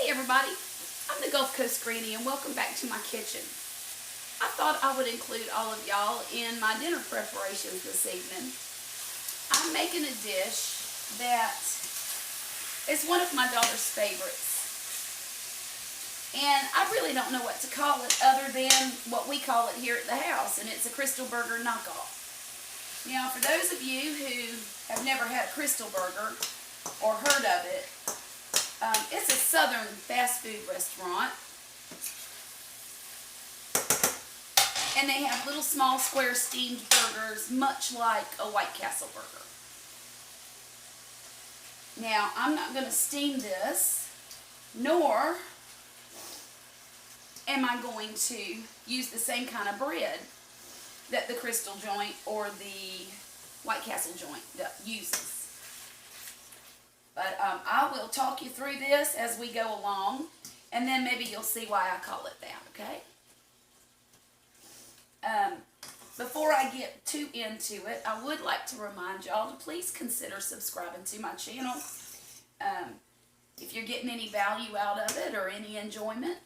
Hey everybody, I'm the Gulf Coast Granny and welcome back to my kitchen. I thought I would include all of y'all in my dinner preparations this evening. I'm making a dish that is one of my daughter's favorites. And I really don't know what to call it other than what we call it here at the house, and it's a Krystal Burger knockoff. Now, for those of you who have never had a Krystal Burger or heard of it, it's a southern fast food restaurant. And they have little small square steamed burgers, much like a White Castle burger. Now, I'm not going to steam this, nor am I going to use the same kind of bread that the Krystal joint or the White Castle joint uses. But I will talk you through this as we go along, and then maybe you'll see why I call it that, okay? Before I get too into it, I would like to remind y'all to please consider subscribing to my channel. If you're getting any value out of it or any enjoyment,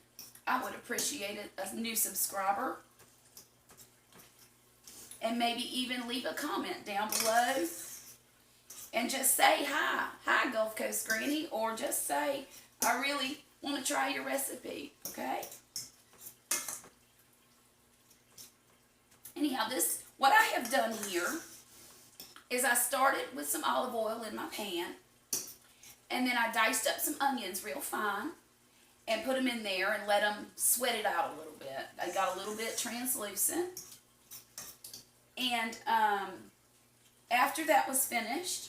I would appreciate it, a new subscriber. And maybe even leave a comment down below and just say hi. Hi, Gulf Coast Granny. Or just say, I really want to try your recipe, okay? Anyhow, what I have done here is I started with some olive oil in my pan, and then I diced up some onions real fine and put them in there and let them sweat it out a little bit. They got a little bit translucent. And after that was finished,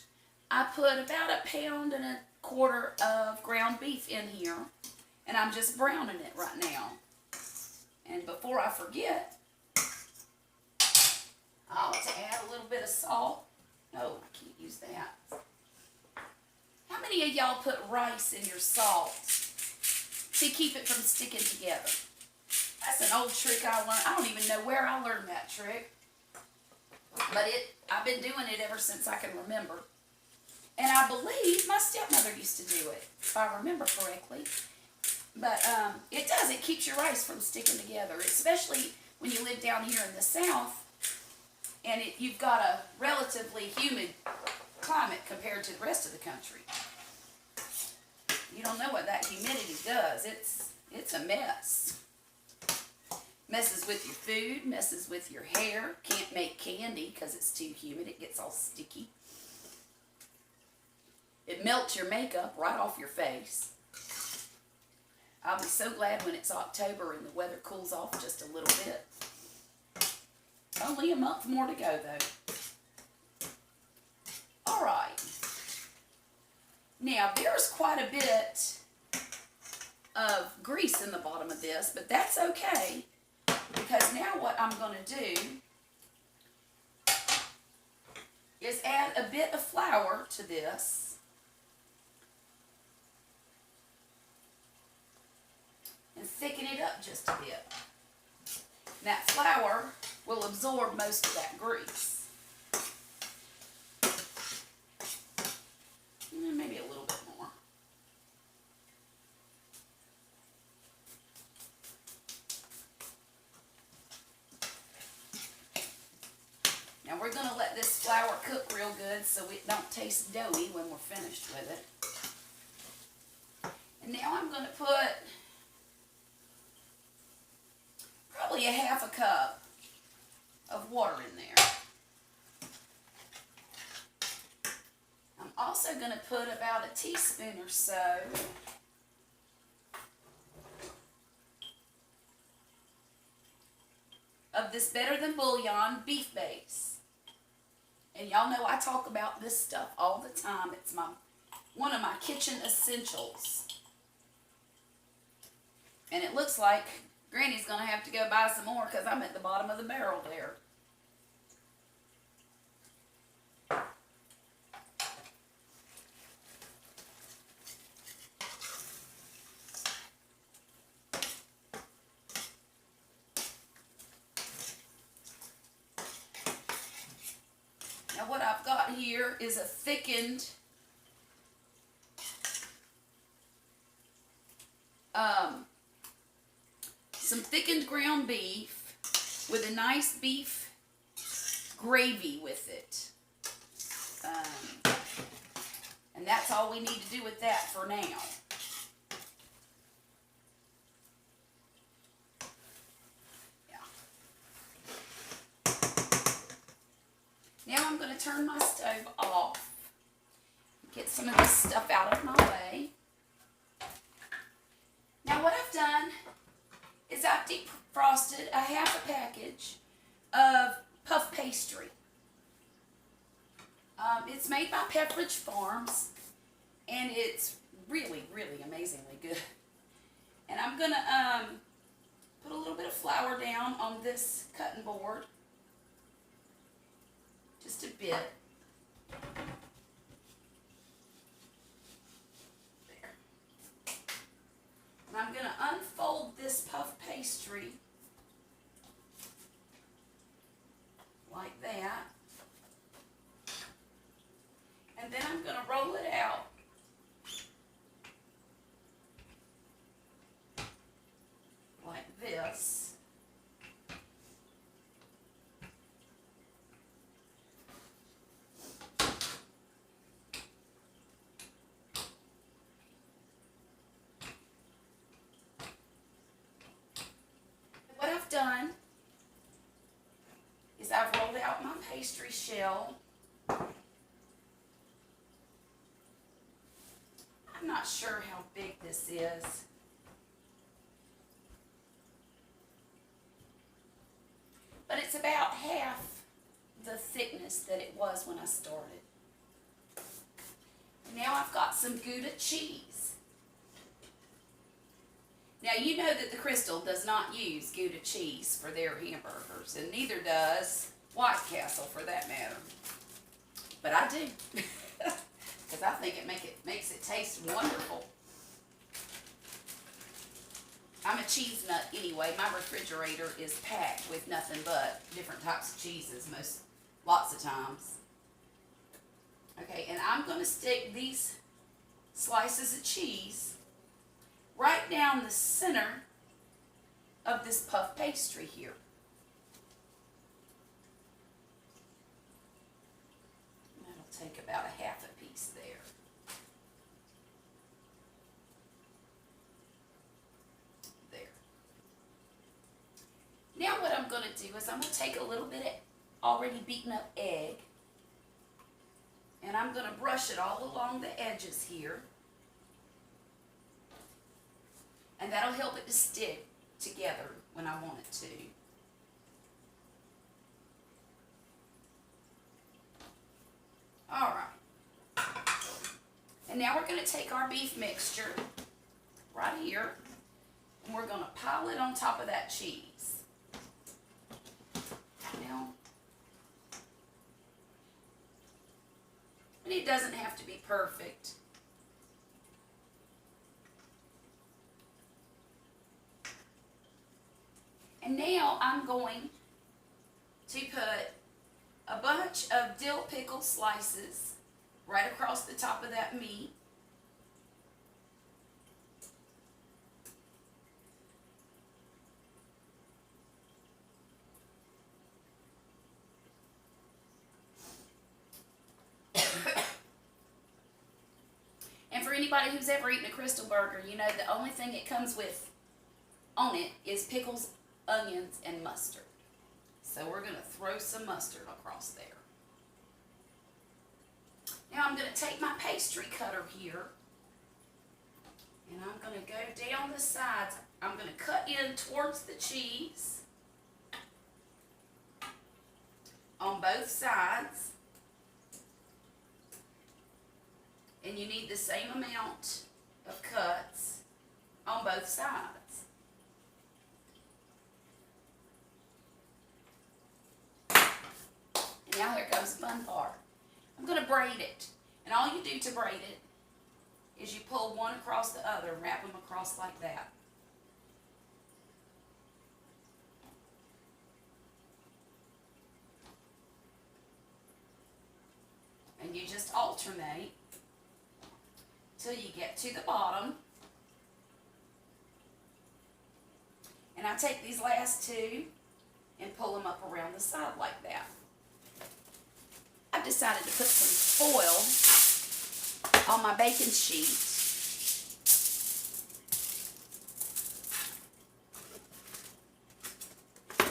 I put about 1.25 pounds of ground beef in here, and I'm just browning it right now. And before I forget, I ought to add a little bit of salt. No, I can't use that. How many of y'all put rice in your salt to keep it from sticking together? That's an old trick I learned. I don't even know where I learned that trick. But I've been doing it ever since I can remember. And I believe my stepmother used to do it, if I remember correctly. But it does. It keeps your rice from sticking together, especially when you live down here in the South and you've got a relatively humid climate compared to the rest of the country. You don't know what that humidity does. It's a mess. Messes with your food, messes with your hair. Can't make candy because it's too humid. It gets all sticky. It melts your makeup right off your face. I'll be so glad when it's October and the weather cools off just a little bit. Only a month more to go, though. All right. Now, there's quite a bit of grease in the bottom of this, but that's okay. Because now what I'm going to do is add a bit of flour to this. And thicken it up just a bit. And that flour will absorb most of that grease. And maybe a little bit more. Now we're going to let this flour cook real good so it don't taste doughy when we're finished with it. And now I'm going to put probably 1/2 cup of water in there. I'm also going to put about 1 teaspoon or so of this Better Than Bouillon beef base. And y'all know I talk about this stuff all the time. It's one of my kitchen essentials. And it looks like Granny's going to have to go buy some more because I'm at the bottom of the barrel there. Now what I've got here is a thickened some thickened ground beef with a nice beef gravy with it. And that's all we need to do with that for now. Now I'm going to turn my stove off. Get some of this stuff out of my way. Now what I've done is I've defrosted a half a package of puff pastry. It's made by Pepperidge Farms, and it's really, really amazingly good. And I'm going to put a little bit of flour down on this cutting board. Just a bit. There. And I'm going to unfold this puff pastry like that. And then I'm going to roll it out like this. What I've done is I've rolled out my pastry shell. I'm not sure how big this is. But it's about half the thickness that it was when I started. Now I've got some Gouda cheese. Now you know that the Krystal does not use Gouda cheese for their hamburgers, and neither does White Castle for that matter. But I do. Because I think it makes it taste wonderful. I'm a cheese nut anyway. My refrigerator is packed with nothing but different types of cheeses lots of times. Okay, and I'm going to stick these slices of cheese right down the center of this puff pastry here. And that'll take about a half a piece there. Now what I'm going to do is I'm going to take a little bit of already beaten up egg, and I'm going to brush it all along the edges here, and that'll help it to stick together when I want it to. Alright, and now we're going to take our beef mixture right here, and we're going to pile it on top of that cheese. Now, and it doesn't have to be perfect. And now I'm going to put a bunch of dill pickle slices right across the top of that meat. And for anybody who's ever eaten a Krystal Burger, you know the only thing it comes with on it is pickles, onions, and mustard. So we're going to throw some mustard across there. Now I'm going to take my pastry cutter here, and I'm going to go down the sides. I'm going to cut in towards the cheese on both sides. And you need the same amount of cuts on both sides. And now here comes the fun part. I'm going to braid it. And all you do to braid it is you pull one across the other and wrap them across like that. And you just alternate till you get to the bottom. Now take these last two and pull them up around the side like that. I've decided to put some foil on my baking sheet.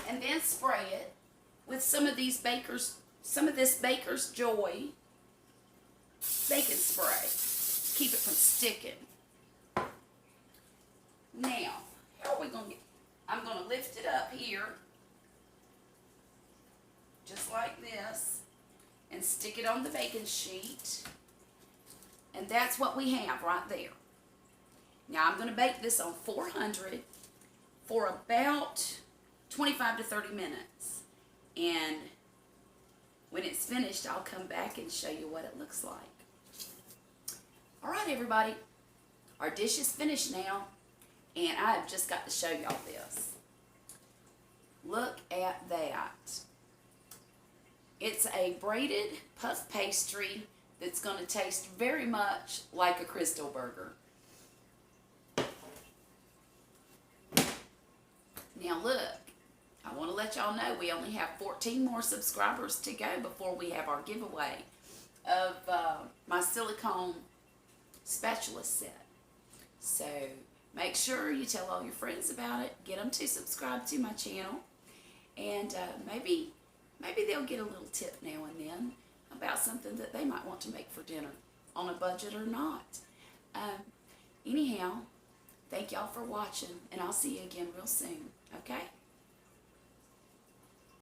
And then spray it with some of this Baker's Joy baking spray. Keep it from sticking. Now, how are we going to get, I'm going to lift it up here, just like this, and stick it on the baking sheet. And that's what we have right there. Now, I'm going to bake this on 400 for about 25 to 30 minutes. And when it's finished, I'll come back and show you what it looks like. All right, everybody. Our dish is finished now. And I have just got to show y'all this. Look at that. It's a braided puff pastry that's going to taste very much like a Krystal burger. Now look, I want to let y'all know we only have 14 more subscribers to go before we have our giveaway of my silicone spatula set. So make sure you tell all your friends about it. Get them to subscribe to my channel. And maybe they'll get a little tip now and then about something that they might want to make for dinner on a budget or not. Anyhow, thank y'all for watching. And I'll see you again real soon. Okay?